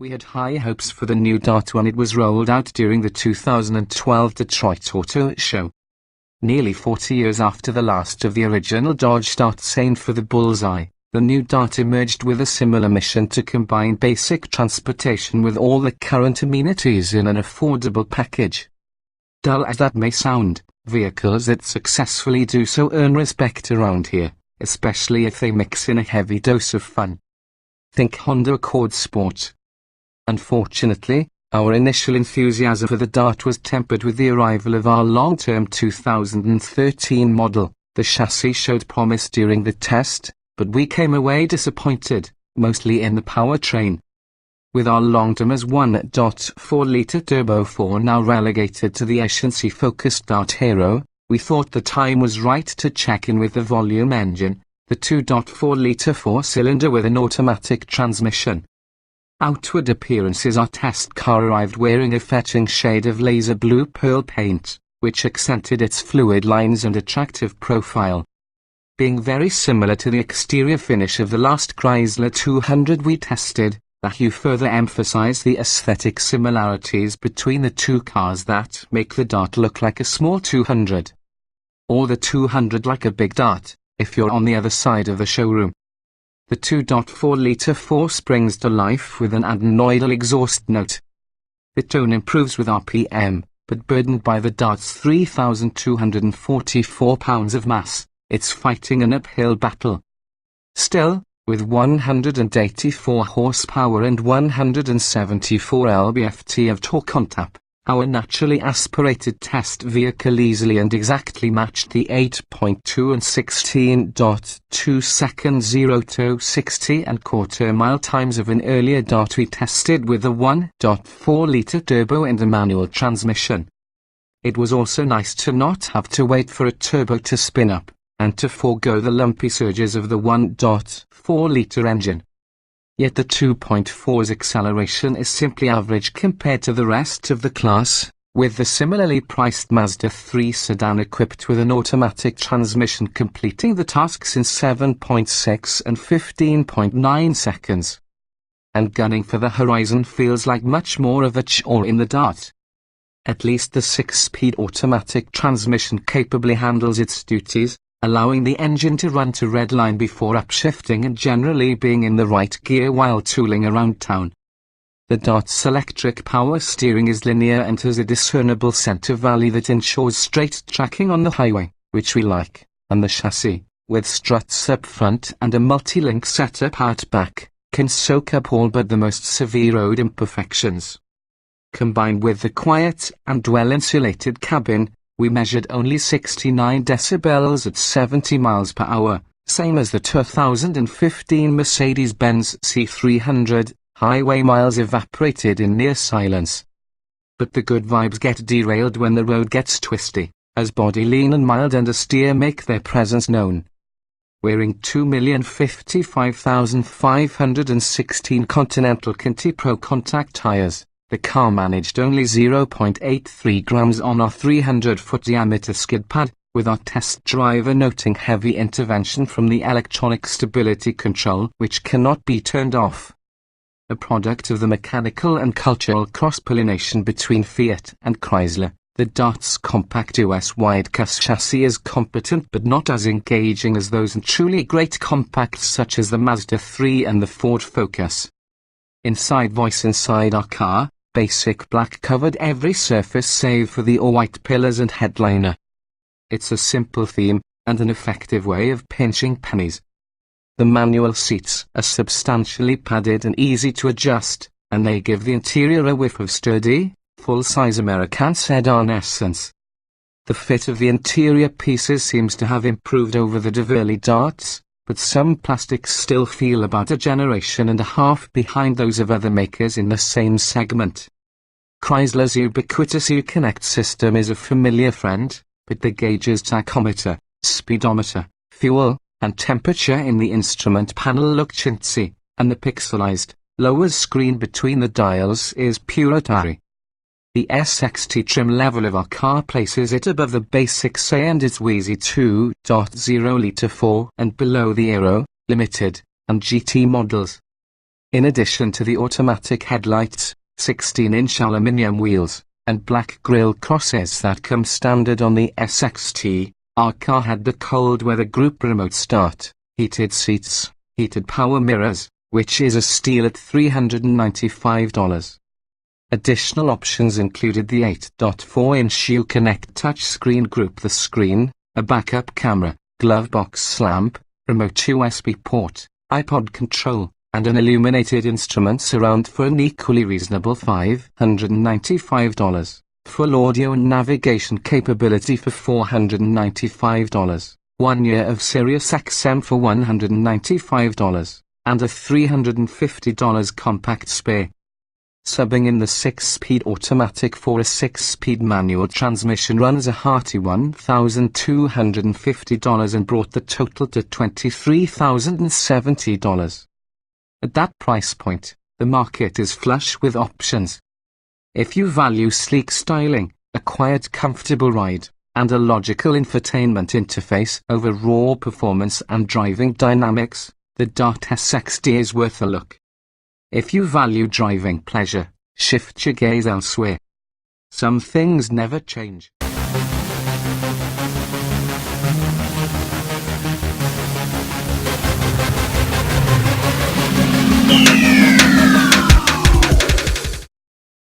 We had high hopes for the new Dart when it was rolled out during the 2012 Detroit Auto Show. Nearly 40 years after the last of the original Dodge Darts aimed for the bullseye, the new Dart emerged with a similar mission to combine basic transportation with all the current amenities in an affordable package. Dull as that may sound, vehicles that successfully do so earn respect around here, especially if they mix in a heavy dose of fun. Think Honda Accord Sport. Unfortunately, our initial enthusiasm for the Dart was tempered with the arrival of our long-term 2013 model. The chassis showed promise during the test, but we came away disappointed, mostly in the powertrain. With our long-term as 1.4-litre turbo 4 now relegated to the efficiency-focused Dart Hero, we thought the time was right to check in with the volume engine, the 2.4-litre four-cylinder with an automatic transmission. Outward appearances: our test car arrived wearing a fetching shade of laser blue pearl paint, which accented its fluid lines and attractive profile. Being very similar to the exterior finish of the last Chrysler 200 we tested, the hue further emphasized the aesthetic similarities between the two cars that make the Dart look like a small 200. Or the 200 like a big Dart, if you're on the other side of the showroom. The 2.4-litre 4 springs to life with an adenoidal exhaust note. The tone improves with RPM, but burdened by the Dart's 3,244 pounds of mass, it's fighting an uphill battle. Still, with 184 horsepower and 174 lb-ft of torque on tap, our naturally aspirated test vehicle easily and exactly matched the 8.2 and 16.2 second 0 to 60 and quarter-mile times of an earlier Dart we tested with a 1.4-litre turbo and a manual transmission. It was also nice to not have to wait for a turbo to spin up, and to forego the lumpy surges of the 1.4-litre engine. Yet the 2.4's acceleration is simply average compared to the rest of the class, with the similarly priced Mazda 3 sedan equipped with an automatic transmission completing the tasks in 7.6 and 15.9 seconds. And gunning for the horizon feels like much more of a chore in the Dart. At least the 6-speed automatic transmission capably handles its duties, allowing the engine to run to redline before upshifting and generally being in the right gear while tooling around town. The Dart's electric power steering is linear and has a discernible center valley that ensures straight tracking on the highway, which we like, and the chassis, with struts up front and a multi-link setup out back, can soak up all but the most severe road imperfections. Combined with the quiet and well-insulated cabin, we measured only 69 decibels at 70 miles per hour, same as the 2015 Mercedes-Benz C300, highway miles evaporated in near silence. But the good vibes get derailed when the road gets twisty, as body lean and mild understeer make their presence known. Wearing 2,055,516 Continental Conti Pro contact tires, the car managed only 0.83 grams on our 300-foot diameter skid pad, with our test driver noting heavy intervention from the electronic stability control which cannot be turned off. A product of the mechanical and cultural cross-pollination between Fiat and Chrysler, the Dart's compact US-wide cus chassis is competent but not as engaging as those in truly great compacts such as the Mazda 3 and the Ford Focus. Inside our car, basic black covered every surface save for the all-white pillars and headliner. It's a simple theme, and an effective way of pinching pennies. The manual seats are substantially padded and easy to adjust, and they give the interior a whiff of sturdy, full-size American sedan essence. The fit of the interior pieces seems to have improved over the early Darts, but some plastics still feel about a generation and a half behind those of other makers in the same segment. Chrysler's ubiquitous U-Connect system is a familiar friend, but the gauge's tachometer, speedometer, fuel, and temperature in the instrument panel look chintzy, and the pixelized, lower screen between the dials is pure Atari. The SXT trim level of our car places it above the basic A and its wheezy 2.0-litre 4 and below the Aero, Limited, and GT models. In addition to the automatic headlights, 16-inch aluminium wheels, and black grille crosses that come standard on the SXT, our car had the cold weather group remote start, heated seats, heated power mirrors, which is a steal at $395. Additional options included the 8.4-inch Uconnect touchscreen group the screen, a backup camera, glove box lamp, remote USB port, iPod control, and an illuminated instrument surround for an equally reasonable $595. Full audio and navigation capability for $495. 1 year of Sirius XM for $195. And a $350 compact spare. Subbing in the 6-speed automatic for a 6-speed manual transmission runs a hearty $1,250 and brought the total to $23,070. At that price point, the market is flush with options. If you value sleek styling, a quiet comfortable ride, and a logical infotainment interface over raw performance and driving dynamics, the Dart SXD is worth a look. If you value driving pleasure, shift your gaze elsewhere. Some things never change.